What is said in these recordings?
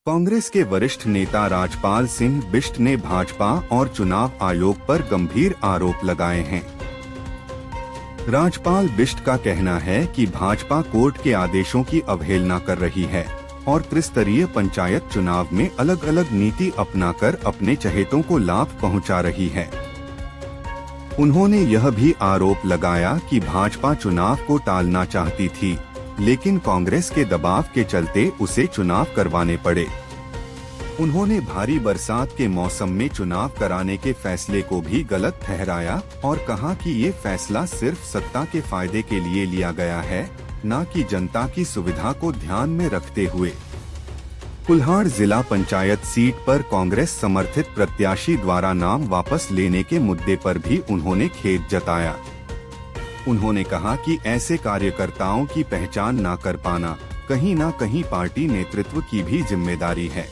कांग्रेस के वरिष्ठ नेता राजपाल सिंह बिष्ट ने भाजपा और चुनाव आयोग पर गंभीर आरोप लगाए हैं। राजपाल बिष्ट का कहना है कि भाजपा कोर्ट के आदेशों की अवहेलना कर रही है और त्रिस्तरीय पंचायत चुनाव में अलग अलग नीति अपनाकर अपने चहेतों को लाभ पहुंचा रही है। उन्होंने यह भी आरोप लगाया कि भाजपा चुनाव को टालना चाहती थी, लेकिन कांग्रेस के दबाव के चलते उसे चुनाव करवाने पड़े। उन्होंने भारी बरसात के मौसम में चुनाव कराने के फैसले को भी गलत ठहराया और कहा कि ये फैसला सिर्फ सत्ता के फायदे के लिए लिया गया है, न कि जनता की सुविधा को ध्यान में रखते हुए। कुल्हाड़ जिला पंचायत सीट पर कांग्रेस समर्थित प्रत्याशी द्वारा नाम वापस लेने के मुद्दे पर भी उन्होंने खेद जताया। उन्होंने कहा कि ऐसे कार्यकर्ताओं की पहचान न कर पाना कहीं न कहीं पार्टी नेतृत्व की भी जिम्मेदारी है।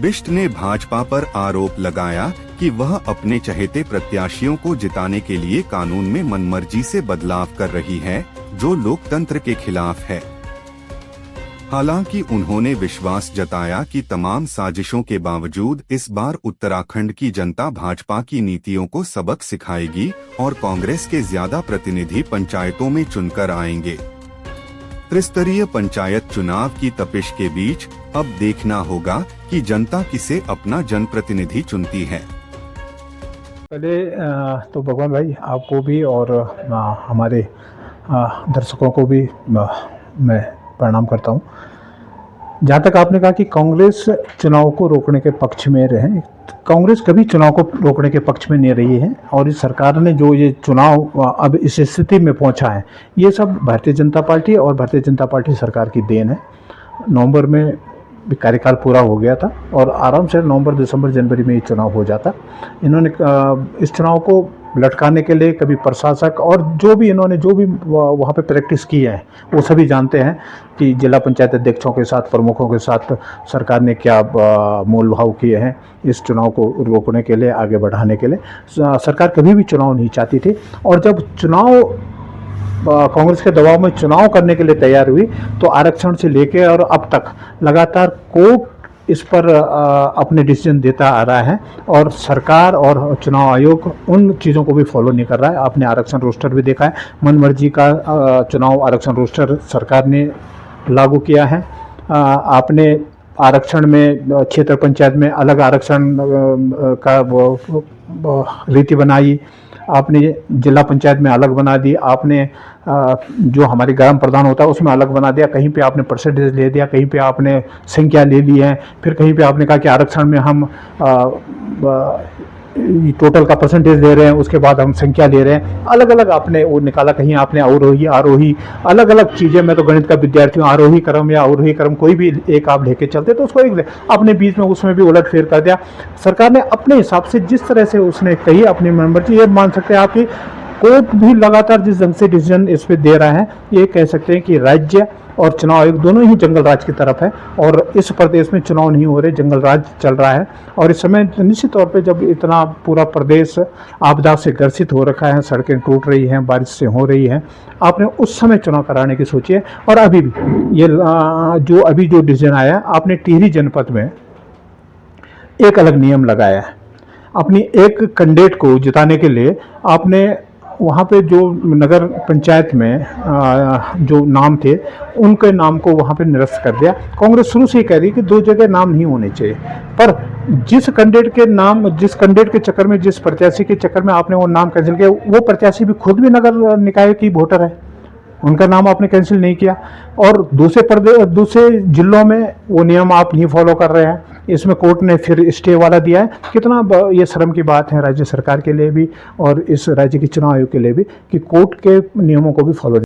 बिष्ट ने भाजपा पर आरोप लगाया कि वह अपने चहेते प्रत्याशियों को जिताने के लिए कानून में मनमर्जी से बदलाव कर रही है, जो लोकतंत्र के खिलाफ है। हालांकि उन्होंने विश्वास जताया कि तमाम साजिशों के बावजूद इस बार उत्तराखंड की जनता भाजपा की नीतियों को सबक सिखाएगी और कांग्रेस के ज्यादा प्रतिनिधि पंचायतों में चुनकर आएंगे। त्रिस्तरीय पंचायत चुनाव की तपिश के बीच अब देखना होगा कि जनता किसे अपना जनप्रतिनिधि चुनती है। पहले तो भगवान भाई आपको भी और हमारे दर्शकों को भी मैं प्रणाम करता हूँ। जहाँ तक आपने कहा कि कांग्रेस चुनाव को रोकने के पक्ष में रहे, कांग्रेस कभी चुनाव को रोकने के पक्ष में नहीं रही है और इस सरकार ने जो ये चुनाव अब इस स्थिति में पहुंचा है, ये सब भारतीय जनता पार्टी और भारतीय जनता पार्टी सरकार की देन है। नवंबर में कार्यकाल पूरा हो गया था और आराम से नवंबर, दिसंबर, जनवरी में ये चुनाव हो जाता। इन्होंने इस चुनाव को लटकाने के लिए कभी प्रशासक और जो भी वहाँ पे प्रैक्टिस की है, वो सभी जानते हैं कि जिला पंचायत अध्यक्षों के साथ, प्रमुखों के साथ सरकार ने क्या मोल भाव किए हैं इस चुनाव को रोकने के लिए, आगे बढ़ाने के लिए। सरकार कभी भी चुनाव नहीं चाहती थी और जब चुनाव कांग्रेस के दबाव में चुनाव करने के लिए तैयार हुई तो आरक्षण से लेकर और अब तक लगातार कोर्ट इस पर अपने डिसीजन देता आ रहा है और सरकार और चुनाव आयोग उन चीज़ों को भी फॉलो नहीं कर रहा है। आपने आरक्षण रोस्टर भी देखा है, मनमर्जी का चुनाव आरक्षण रोस्टर सरकार ने लागू किया है। आपने आरक्षण में क्षेत्र पंचायत में अलग आरक्षण का रीति बनाई, आपने जिला पंचायत में अलग बना दी, आपने जो हमारे ग्राम प्रधान होता है उसमें अलग बना दिया, कहीं पे आपने परसेंटेज ले दिया, कहीं पे आपने संख्या ले ली है, फिर कहीं पे आपने कहा कि आरक्षण में हम टोटल का परसेंटेज ले रहे हैं, उसके बाद हम संख्या ले रहे हैं। अलग अलग आपने वो निकाला, कहीं आपने अवरोही आरोही अलग अलग चीज़ें। मैं तो गणित का विद्यार्थी हूँ, आरोही क्रम या अवरोही क्रम कोई भी एक आप लेके चलते तो उसको एक अपने बीच में उसमें भी उलट फेर कर दिया। सरकार ने अपने हिसाब से जिस तरह से उसने कही अपनी मेंबरजी, ये मान सकते हैं आप कि कोर्ट भी लगातार जिस ढंग से डिसीजन इस पे दे रहा है, ये कह सकते हैं कि राज्य और चुनाव आयोग दोनों ही जंगल राज की तरफ है और इस प्रदेश में चुनाव नहीं हो रहे, जंगल राज चल रहा है। और इस समय निश्चित तौर पे जब इतना पूरा प्रदेश आपदा से ग्रसित हो रखा है, सड़कें टूट रही हैं, बारिश से हो रही हैं, आपने उस समय चुनाव कराने की सोची है। और अभी भी ये जो डिसीजन आया, आपने टिहरी जनपद में एक अलग नियम लगाया है। अपनी एक कैंडिडेट को जिताने के लिए आपने वहाँ पे जो नगर पंचायत में जो नाम थे उनके नाम को वहाँ पे निरस्त कर दिया। कांग्रेस शुरू से ही कह रही कि दो जगह नाम नहीं होने चाहिए, पर जिस कैंडिडेट के चक्कर में, जिस प्रत्याशी के चक्कर में आपने वो नाम कैंसिल किया, वो प्रत्याशी भी खुद भी नगर निकाय की वोटर है, उनका नाम आपने कैंसिल नहीं किया। और दूसरे जिलों में वो नियम आप नहीं फॉलो कर रहे हैं, इसमें कोर्ट ने फिर स्टे वाला दिया है। कितना ये शर्म की बात है राज्य सरकार के लिए भी और इस राज्य के चुनाव आयोग के लिए भी कि कोर्ट के नियमों को भी फॉलो